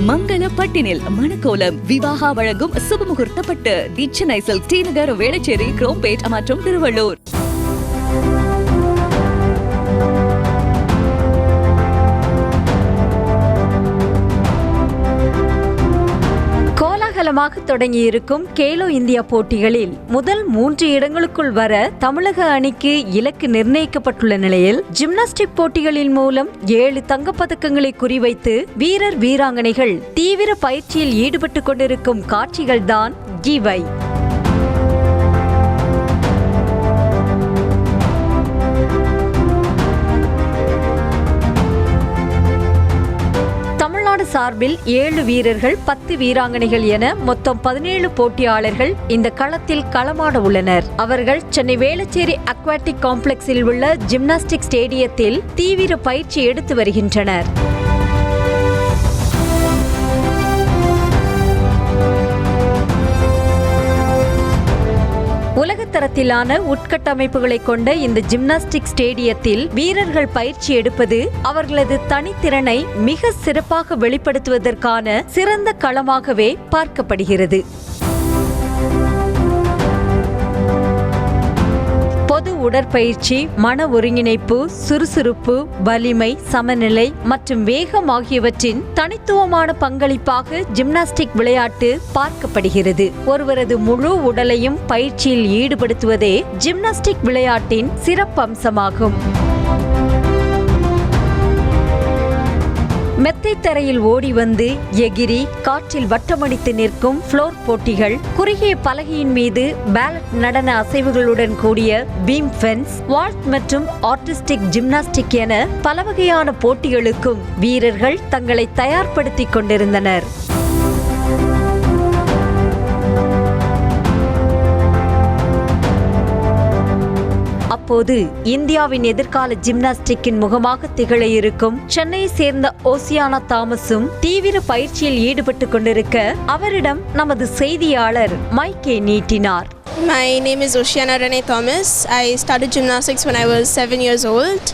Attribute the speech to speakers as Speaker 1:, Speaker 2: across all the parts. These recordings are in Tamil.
Speaker 1: மங்கள பட்டினில் மணக்கோலம் விவாகா வழங்கும் சுபமுகூர்த்த பட்டு தி சென்னை சில்க், டி நகர், வேளச்சேரி, குரோம்பேட் மற்றும் திருவள்ளூர்.
Speaker 2: கோலாகலமாக தொடங்கியிருக்கும் கேலோ இந்தியா போட்டிகளில் முதல் 3 இடங்களுக்குள் வர தமிழக அணிக்கு இலக்கு நிர்ணயிக்கப்பட்டுள்ள நிலையில் ஜிம்னாஸ்டிக் போட்டிகளின் மூலம் 7 தங்கப்பதக்கங்களை குறிவைத்து வீரர் வீராங்கனைகள் தீவிர பயிற்சியில் ஈடுபட்டுக் கொண்டிருக்கும் காட்சிகள்தான் இவை. சார்பில் 7 வீரர்கள் 10 வீராங்கனைகள் என மொத்தம் 17 போட்டியாளர்கள் இந்த களத்தில் களமாட உள்ளனர். அவர்கள் சென்னை வேளச்சேரி அக்வாட்டிக் காம்ப்ளெக்ஸில் உள்ள ஜிம்னாஸ்டிக் ஸ்டேடியத்தில் தீவிர பயிற்சி எடுத்து வருகின்றனர். உலகத்தரத்திலான உட்கட்டமைப்புகளை கொண்ட இந்த ஜிம்னாஸ்டிக் ஸ்டேடியத்தில் வீரர்கள் பயிற்சி எடுப்பது அவர்களது தனித்திறனை மிக சிறப்பாக வெளிப்படுத்துவதற்கான சிறந்த களமாகவே பார்க்கப்படுகிறது. பொது உடற்பயிற்சி, மன ஒருங்கிணைப்பு, சுறுசுறுப்பு, வலிமை, சமநிலை மற்றும் வேகம் ஆகியவற்றின் தனித்துவமான பங்களிப்பாக ஜிம்னாஸ்டிக் விளையாட்டு பார்க்கப்படுகிறது. ஒருவரது முழு உடலையும் பயிற்சியில் ஈடுபடுத்துவதே ஜிம்னாஸ்டிக் விளையாட்டின் சிறப்பம்சமாகும். மெத்தை தரையில் ஓடி வந்து எகிரி காற்றில் வட்டமடித்து நிற்கும் ஃப்ளோர் போட்டிகள், குறுகிய பலகையின் மீது பேலட் நடன அசைவுகளுடன் கூடிய பீம் ஃபென்ஸ், வால்ட் மற்றும் ஆர்டிஸ்டிக் ஜிம்னாஸ்டிக் என பல வகையான போட்டிகளுக்கும் வீரர்கள் தங்களை தயார்படுத்திக் கொண்டிருந்தனர். அப்போது இந்தியாவின் எதிர்கால ஜிம்னாஸ்டிக்கின் முகமாக திகழ இருக்கும் சென்னையை சேர்ந்த ஓசியானா தாமஸும் தீவிர பயிற்சியில் ஈடுபட்டு கொண்டிருக்க அவரிடம் நமது செய்தியாளர் மைக்கை நீட்டினார்.
Speaker 3: My name is Oceana Renee Thomas. I started gymnastics when I was 7 years old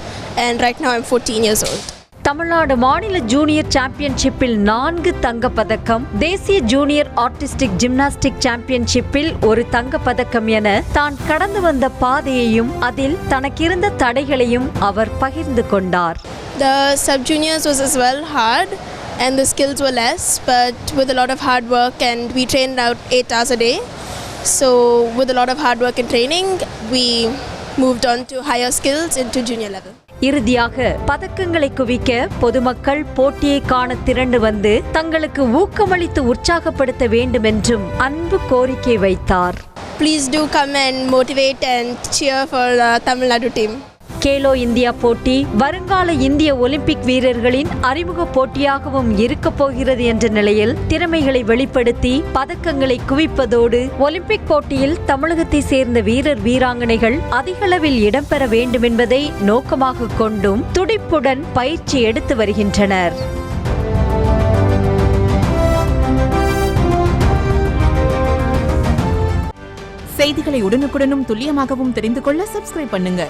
Speaker 3: and right now I'm 14 years old.
Speaker 2: Tamil Nadu மாநில ஜூனியர் சாம்பியன்ஷிப்பில் 4 தங்கப்பதக்கம், தேசிய ஜூனியர் ஆர்டிஸ்டிக் ஜிம்னாஸ்டிக் சாம்பியன்ஷிப்பில் 1 தங்கப்பதக்கம் என தான் கடந்து வந்த பாதையையும் அதில் தனக்கிருந்த தடைகளையும் அவர் பகிர்ந்து கொண்டார்.
Speaker 3: The sub juniors was as well hard and the skills were less, but with a lot of hard work and we trained out 8 hours a day. So with a lot of hard work and training we moved on to higher skills into junior level.
Speaker 2: இறுதியாக பதக்கங்களை குவிக்க பொதுமக்கள் போட்டியை காண திரண்டு வந்து தங்களுக்கு ஊக்கமளித்து உற்சாகப்படுத்த வேண்டும் என்றும் அன்பு கோரிக்கை வைத்தார்.
Speaker 3: Please do come and motivate and cheer for the Tamil Nadu team.
Speaker 2: Khelo India போட்டி வருங்கால இந்திய ஒலிம்பிக் வீரர்களின் அறிமுக போட்டியாகவும் இருக்க போகிறது என்ற நிலையில் திறமைகளை வெளிப்படுத்தி பதக்கங்களை குவிப்பதோடு ஒலிம்பிக் போட்டியில் தமிழகத்தை சேர்ந்த வீரர் வீராங்கனைகள் அதிகளவில் இடம்பெற வேண்டும் என்பதை நோக்கமாக கொண்டும் துடிப்புடன் பயிற்சி எடுத்து வருகின்றனர்.
Speaker 4: செய்திகளை உடனுக்குடனும் துல்லியமாகவும் தெரிந்து கொள்ள சப்ஸ்கிரைப் பண்ணுங்க.